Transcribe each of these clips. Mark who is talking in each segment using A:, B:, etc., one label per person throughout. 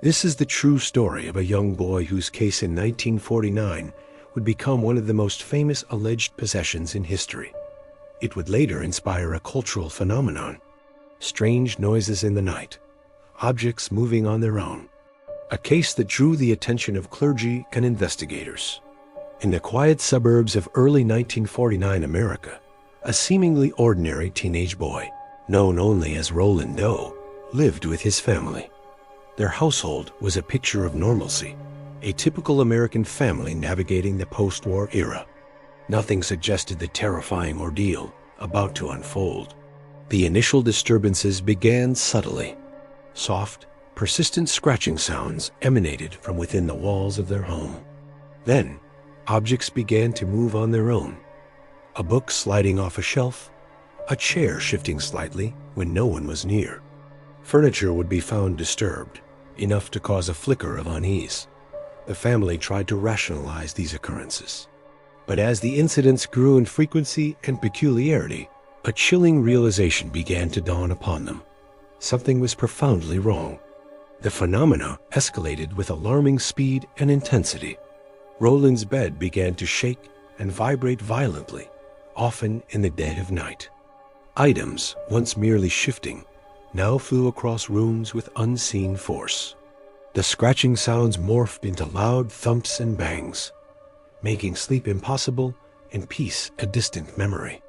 A: This is the true story of a young boy whose case in 1949 would become one of the most famous alleged possessions in history. It would later inspire a cultural phenomenon: strange noises in the night, objects moving on their own. A case that drew the attention of clergy and investigators. In the quiet suburbs of early 1949 America, a seemingly ordinary teenage boy, known only as Roland Doe, lived with his family. Their household was a picture of normalcy, a typical American family navigating the post-war era. Nothing suggested the terrifying ordeal about to unfold. The initial disturbances began subtly. Soft, persistent scratching sounds emanated from within the walls of their home. Then, objects began to move on their own. A book sliding off a shelf, a chair shifting slightly when no one was near. Furniture would be found disturbed, enough to cause a flicker of unease. The family tried to rationalize these occurrences. But as the incidents grew in frequency and peculiarity, a chilling realization began to dawn upon them. Something was profoundly wrong. The phenomena escalated with alarming speed and intensity. Roland's bed began to shake and vibrate violently, often in the dead of night. Items, once merely shifting, now flew across rooms with unseen force. The scratching sounds morphed into loud thumps and bangs, making sleep impossible and peace a distant memory.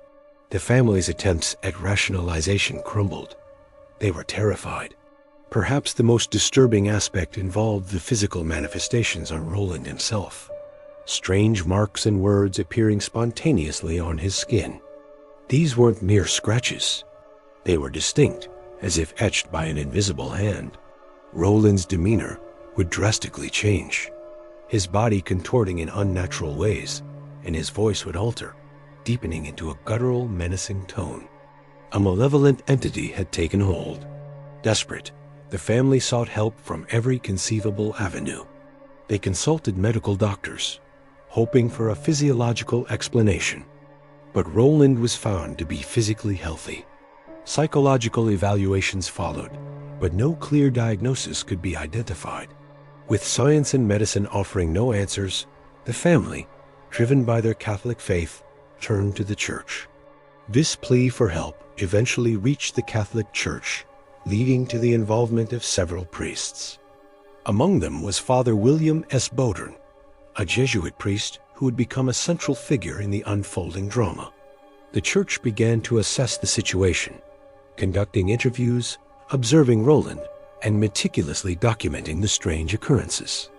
A: The family's attempts at rationalization crumbled. They were terrified. Perhaps the most disturbing aspect involved the physical manifestations on Roland himself. Strange marks and words appearing spontaneously on his skin. These weren't mere scratches. They were distinct, as if etched by an invisible hand. Roland's demeanor would drastically change, his body contorting in unnatural ways, and his voice would alter, deepening into a guttural, menacing tone. A malevolent entity had taken hold. Desperate, the family sought help from every conceivable avenue. They consulted medical doctors, hoping for a physiological explanation. But Roland was found to be physically healthy. Psychological evaluations followed, but no clear diagnosis could be identified. With science and medicine offering no answers, the family, driven by their Catholic faith, turned to the church. This plea for help eventually reached the Catholic Church, leading to the involvement of several priests. Among them was Father William S. Bowdern, a Jesuit priest who would become a central figure in the unfolding drama. The church began to assess the situation, conducting interviews, observing Roland, and meticulously documenting the strange occurrences.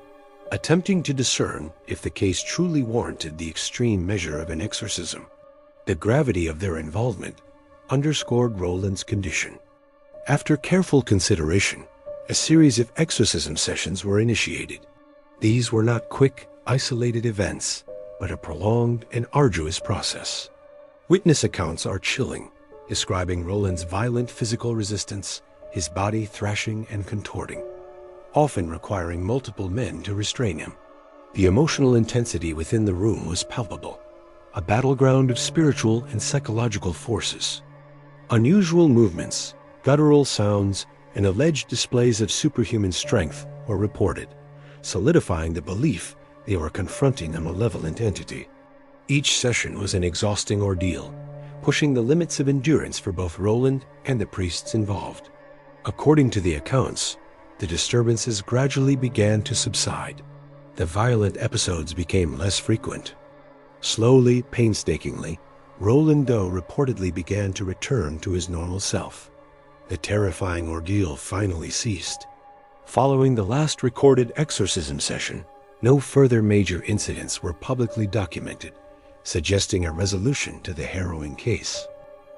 A: Attempting to discern if the case truly warranted the extreme measure of an exorcism, the gravity of their involvement underscored Roland's condition. After careful consideration, a series of exorcism sessions were initiated. These were not quick, isolated events, but a prolonged and arduous process. Witness accounts are chilling, describing Roland's violent physical resistance, his body thrashing and contorting, often requiring multiple men to restrain him. The emotional intensity within the room was palpable, a battleground of spiritual and psychological forces. Unusual movements, guttural sounds, and alleged displays of superhuman strength were reported, solidifying the belief they were confronting a malevolent entity. Each session was an exhausting ordeal, pushing the limits of endurance for both Roland and the priests involved. According to the accounts, the disturbances gradually began to subside. The violent episodes became less frequent. Slowly, painstakingly, Roland Doe reportedly began to return to his normal self. The terrifying ordeal finally ceased. Following the last recorded exorcism session, no further major incidents were publicly documented, suggesting a resolution to the harrowing case.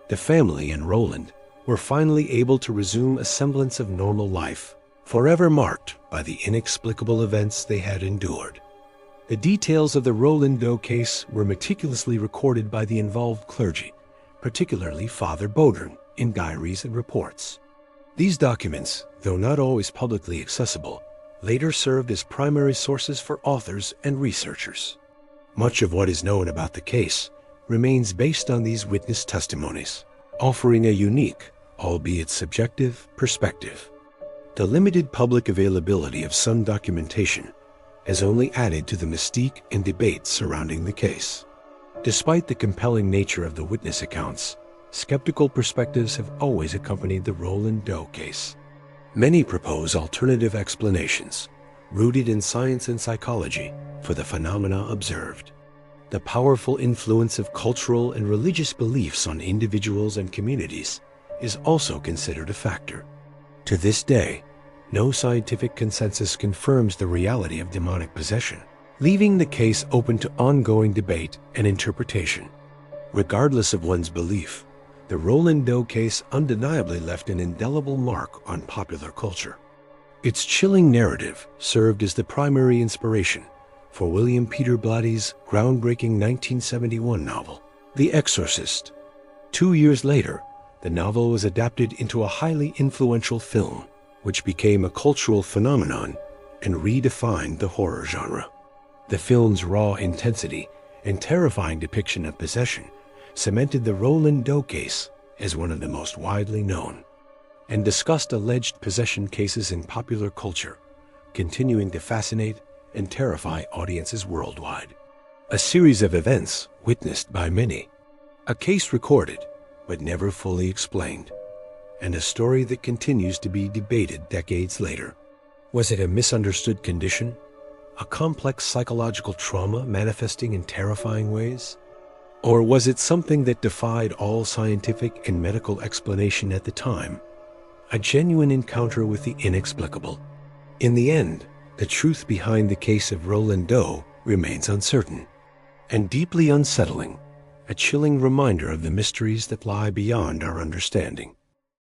A: The family and Roland were finally able to resume a semblance of normal life, forever marked by the inexplicable events they had endured. The details of the Roland Doe case were meticulously recorded by the involved clergy, particularly Father Bowdern, in diaries and reports. These documents, though not always publicly accessible, later served as primary sources for authors and researchers. Much of what is known about the case remains based on these witness testimonies, offering a unique, albeit subjective, perspective. The limited public availability of some documentation has only added to the mystique and debate surrounding the case. Despite the compelling nature of the witness accounts, skeptical perspectives have always accompanied the Roland Doe case. Many propose alternative explanations, rooted in science and psychology, for the phenomena observed. The powerful influence of cultural and religious beliefs on individuals and communities is also considered a factor. To this day, no scientific consensus confirms the reality of demonic possession, leaving the case open to ongoing debate and interpretation. Regardless of one's belief, the Roland Doe case undeniably left an indelible mark on popular culture. Its chilling narrative served as the primary inspiration for William Peter Blatty's groundbreaking 1971 novel, The Exorcist. 2 years later, the novel was adapted into a highly influential film, which became a cultural phenomenon and redefined the horror genre. The film's raw intensity and terrifying depiction of possession cemented the Roland Doe case as one of the most widely known and discussed alleged possession cases in popular culture, continuing to fascinate and terrify audiences worldwide. A series of events witnessed by many, a case recorded but never fully explained, and a story that continues to be debated decades later. Was it a misunderstood condition? A complex psychological trauma manifesting in terrifying ways? Or was it something that defied all scientific and medical explanation at the time? A genuine encounter with the inexplicable. In the end, the truth behind the case of Roland Doe remains uncertain and deeply unsettling, a chilling reminder of the mysteries that lie beyond our understanding.